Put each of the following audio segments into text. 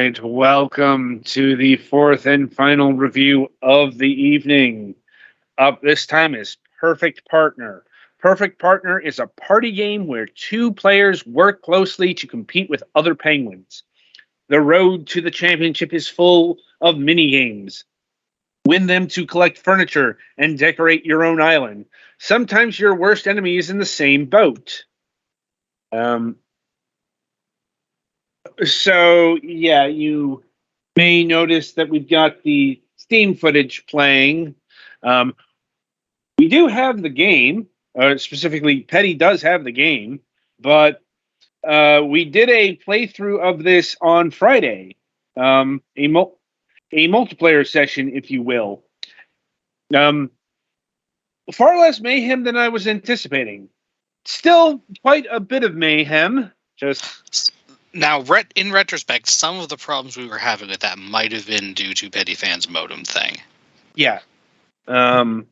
right, welcome to the fourth and final review of the evening. Up this time is Perfect Partner. Perfect Partner is a party game where two players work closely to compete with other penguins. The road to the championship is full of mini games. Win them to collect furniture and decorate your own island. Sometimes your worst enemy is in the same boat. So yeah, you may notice that we've got the Steam footage playing. Um, we do have the game. Specifically, Petty does have the game, but we did a playthrough of this on Friday, a multiplayer session, if you will. Far less mayhem than I was anticipating. Still quite a bit of mayhem. Just now, in retrospect, some of the problems we were having with that might have been due to Petty Fan's modem thing. Yeah. But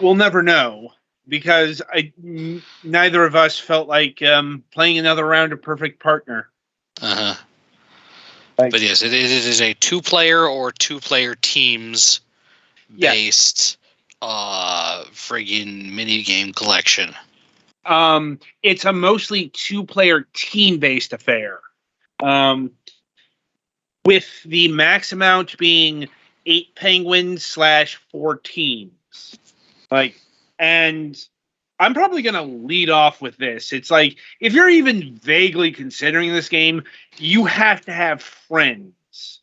we'll never know because neither of us felt like playing another round of Perfect Partner. Uh-huh. But yes, it is a two-player or two-player teams based friggin' minigame collection. It's a mostly two-player team-based affair. With the max amount being 8 penguins / 4 teams. And I'm probably going to lead off with this. It's like, if you're even vaguely considering this game, you have to have friends.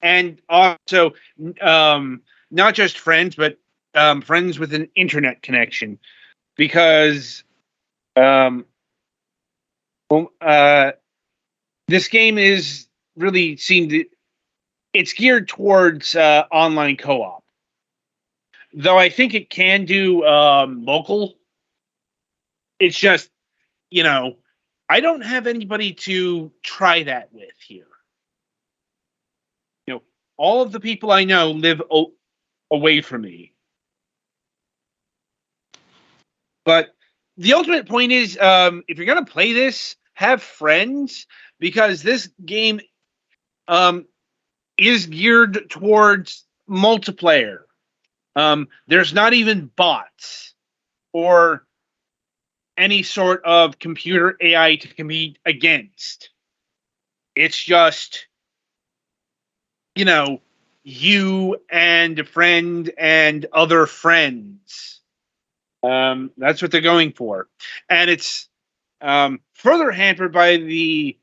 And also, not just friends, but friends with an internet connection. Because this game is really it's geared towards online co-op. Though I think it can do local. It's just, I don't have anybody to try that with here. All of the people I know live away from me. But the ultimate point is, if you're going to play this, have friends, because this game is geared towards multiplayer. There's not even bots or any sort of computer AI to compete against. It's just, you and a friend and other friends. That's what they're going for. And it's further hampered by the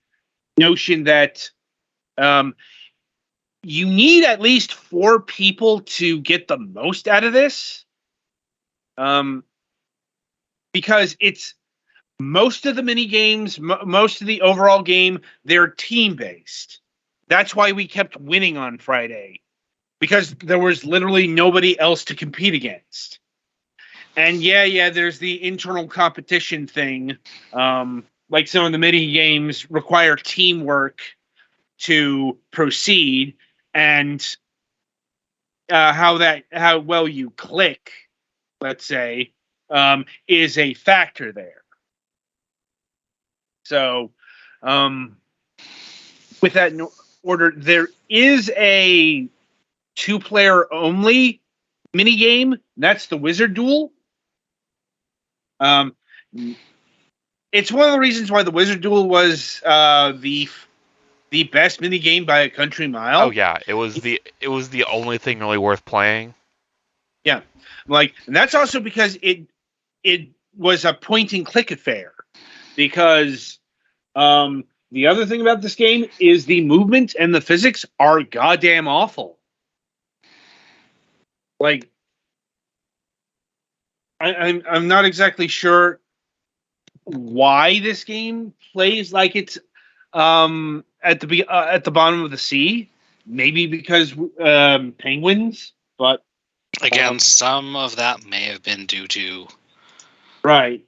notion that you need at least 4 people to get the most out of this. Because it's most of the mini games, most of the overall game, they're team-based. That's why we kept winning on Friday. Because there was literally nobody else to compete against. And yeah, there's the internal competition thing. Like some of the mini games require teamwork to proceed. And how well you click, let's say, is a factor there. So, with that in order, there is a 2-player only mini game. That's the Wizard Duel. It's one of the reasons why the Wizard Duel was the best mini game by a country mile. Oh yeah, it was the only thing really worth playing. Yeah, and that's also because it was a point and click affair. Because the other thing about this game is the movement and the physics are goddamn awful. I'm not exactly sure why this game plays like it's at the bottom of the sea. Maybe because penguins, but again, some of that may have been due to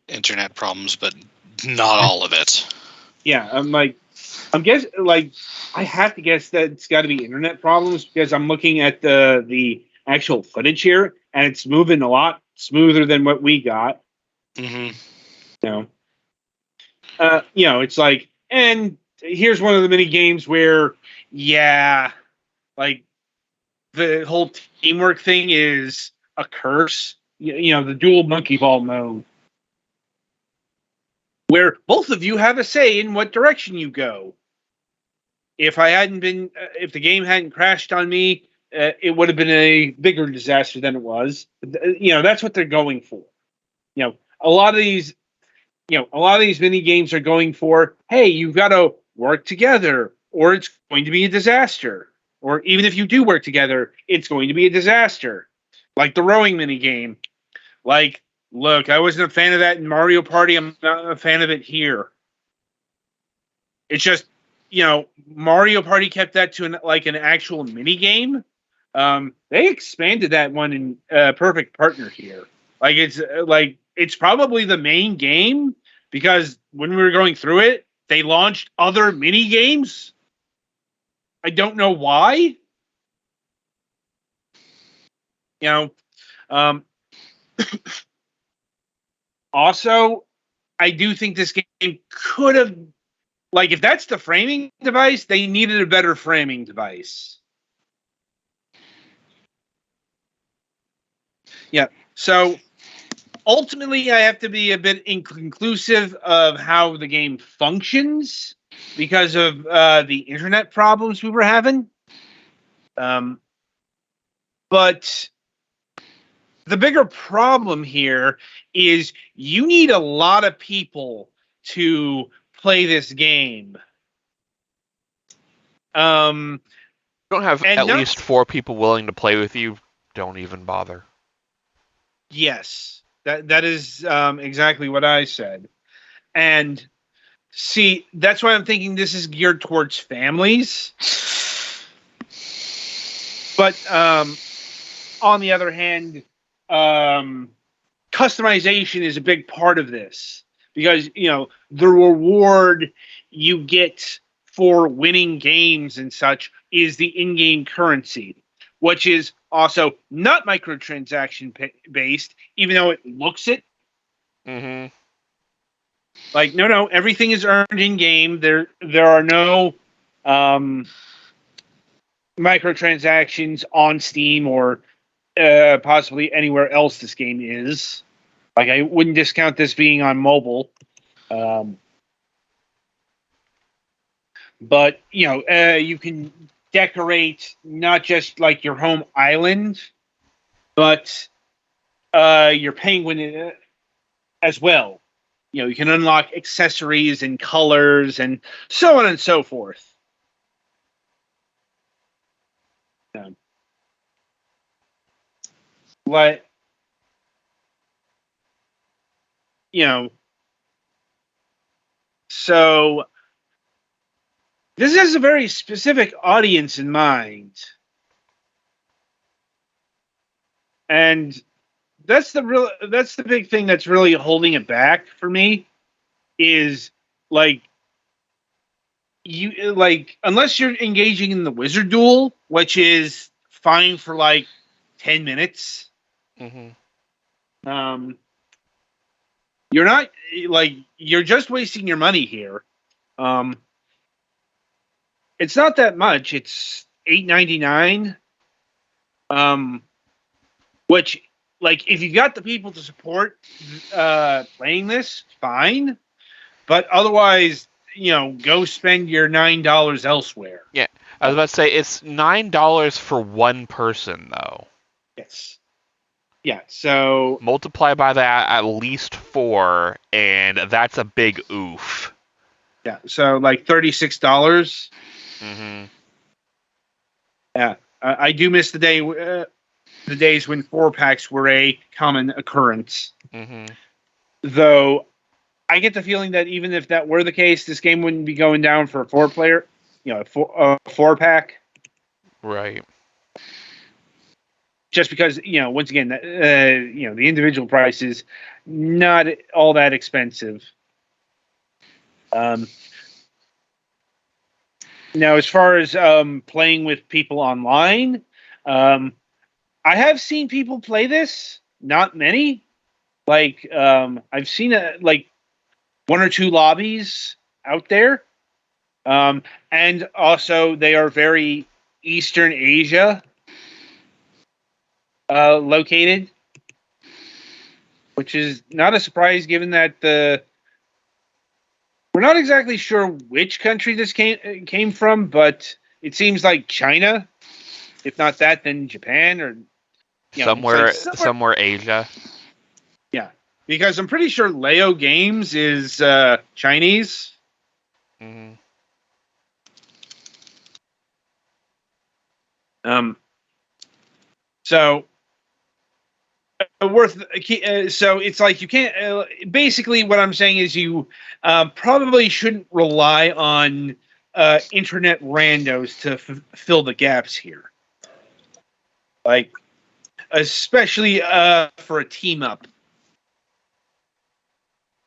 internet problems, but not all of it. Yeah, I'm guessing, I have to guess that it's got to be internet problems, because I'm looking at the actual footage here, and it's moving a lot smoother than what we got. Mm-hmm. It's like, and here's one of the mini games where, like the whole teamwork thing is a curse. The dual monkey ball mode, where both of you have a say in what direction you go. If the game hadn't crashed on me, it would have been a bigger disaster than it was. That's what they're going for. A lot of these mini games are going for, hey, you've got to work together, or it's going to be a disaster. Or even if you do work together, it's going to be a disaster. Like the rowing mini game. Like, look, I wasn't a fan of that in Mario Party. I'm not a fan of it here. It's just, Mario Party kept that to an actual mini game. They expanded that one in Perfect Partner here. It's probably the main game, because when we were going through it, they launched other mini games. I don't know why. Also, I do think this game could have, if that's the framing device, they needed a better framing device. Yeah. So ultimately, I have to be a bit inconclusive of how the game functions because of the internet problems we were having. But the bigger problem here is you need a lot of people to play this game. Don't have at least 4 people willing to play with you, don't even bother. Yes, that is exactly what I said. And see, that's why I'm thinking this is geared towards families. But on the other hand, customization is a big part of this, because the reward you get for winning games and such is the in-game currency, which is also not microtransaction based, even though it looks it. Mm-hmm. No, everything is earned in game. There are no microtransactions on Steam or possibly anywhere else this game is. I wouldn't discount this being on mobile. But, you can decorate not just your home island, but your penguin as well. You can unlock accessories and colors and so on and so forth. So this has a very specific audience in mind. And that's the big thing that's really holding it back for me, is unless you're engaging in the wizard duel, which is fine for 10 minutes. Mm-hmm. You're not you're just wasting your money here. It's not that much. It's $8.99. Which, if you've got the people to support playing this, fine. But otherwise, go spend your $9 elsewhere. Yeah, I was about to say it's $9 for one person, though. Yes. Yeah. So multiply by that at least 4, and that's a big oof. Yeah. So $36. Mm-hmm. Yeah, I do miss the days when 4-packs were a common occurrence. Mm-hmm. Though I get the feeling that even if that were the case, this game wouldn't be going down for a 4-player, a 4-pack. Right. Just because, once again, the individual price is not all that expensive. Now, as far as playing with people online, I have seen people play this. Not many. I've seen 1 or 2 lobbies out there. And also they are very Eastern Asia located, which is not a surprise given that we're not exactly sure which country this came from, but it seems like China. If not that, then Japan or somewhere Asia. Yeah, because I'm pretty sure Leo Games is Chinese. Mm-hmm. So so it's like you can't. Basically, what I'm saying is you probably shouldn't rely on internet randos to fill the gaps here. Like, especially for a team up.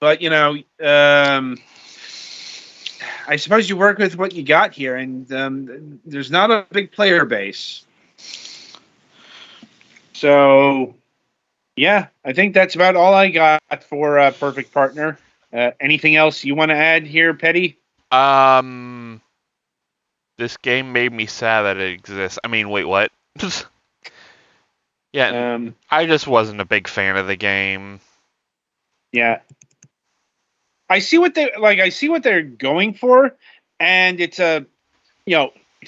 But I suppose you work with what you got here, and there's not a big player base. So, yeah, I think that's about all I got for Perfect Partner. Anything else you want to add here, Petty? This game made me sad that it exists. I mean, wait, what? Yeah, I just wasn't a big fan of the game. Yeah, I see what they're going for, and it's a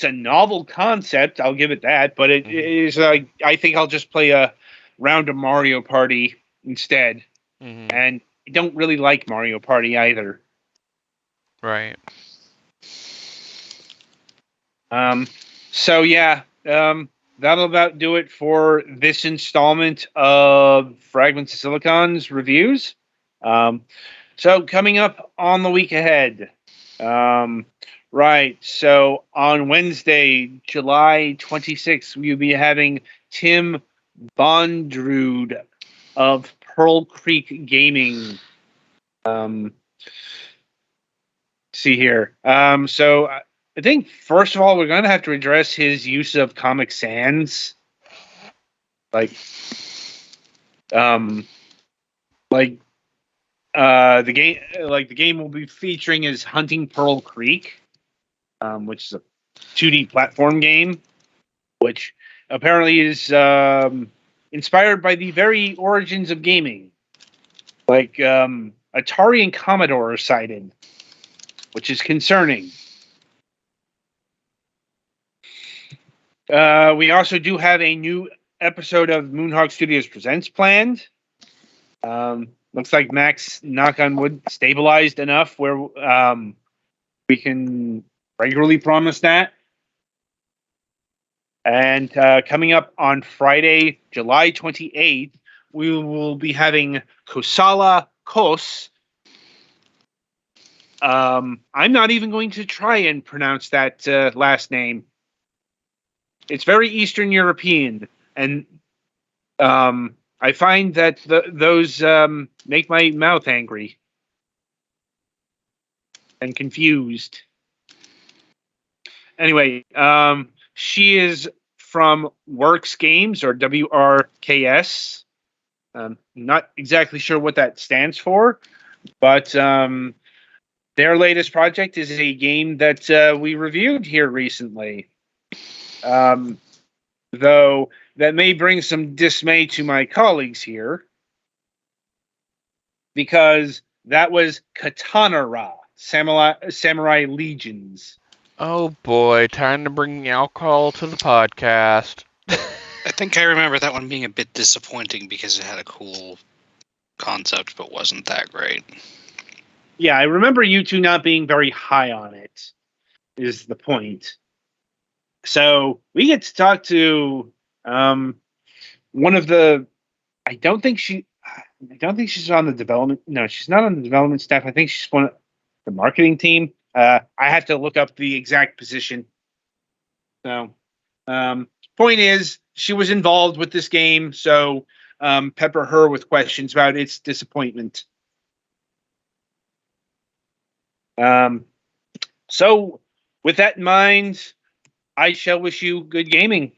novel concept. I'll give it that, but it is I think I'll just play a round of Mario Party instead, and I don't really like Mario Party either. Right. So yeah, that'll about do it for this installment of Fragments of Silicon's reviews. So coming up on the week ahead, right. So on Wednesday, July 26th, we'll be having Tim Bondrud of Pearl Creek Gaming. See here. So I think first of all, we're going to have to address his use of Comic Sans. The game will be featuring is Hunting Pearl Creek, which is a 2D platform game, which apparently is inspired by the very origins of gaming. Atari and Commodore are cited, which is concerning. We also do have a new episode of Moonhawk Studios Presents planned. Looks like Max, knock on wood, stabilized enough where we can regularly promise that. And coming up on Friday, July 28th, we will be having Kosala Kos. I'm not even going to try and pronounce that last name. It's very Eastern European, and I find that those make my mouth angry and confused. Anyway, she is from Works Games, or WRKS. Not exactly sure what that stands for, but their latest project is a game that we reviewed here recently. Though that may bring some dismay to my colleagues here, because that was Katana-Ra, Samurai Legions. Oh boy, time to bring alcohol to the podcast. I think I remember that one being a bit disappointing because it had a cool concept but wasn't that great. Yeah, I remember you two not being very high on it, is the point. So we get to talk to one of the. I don't think she's on the development. No, she's not on the development staff. I think she's on the marketing team. I have to look up the exact position. So, point is, she was involved with this game. So, pepper her with questions about its disappointment. So, with that in mind, I shall wish you good gaming.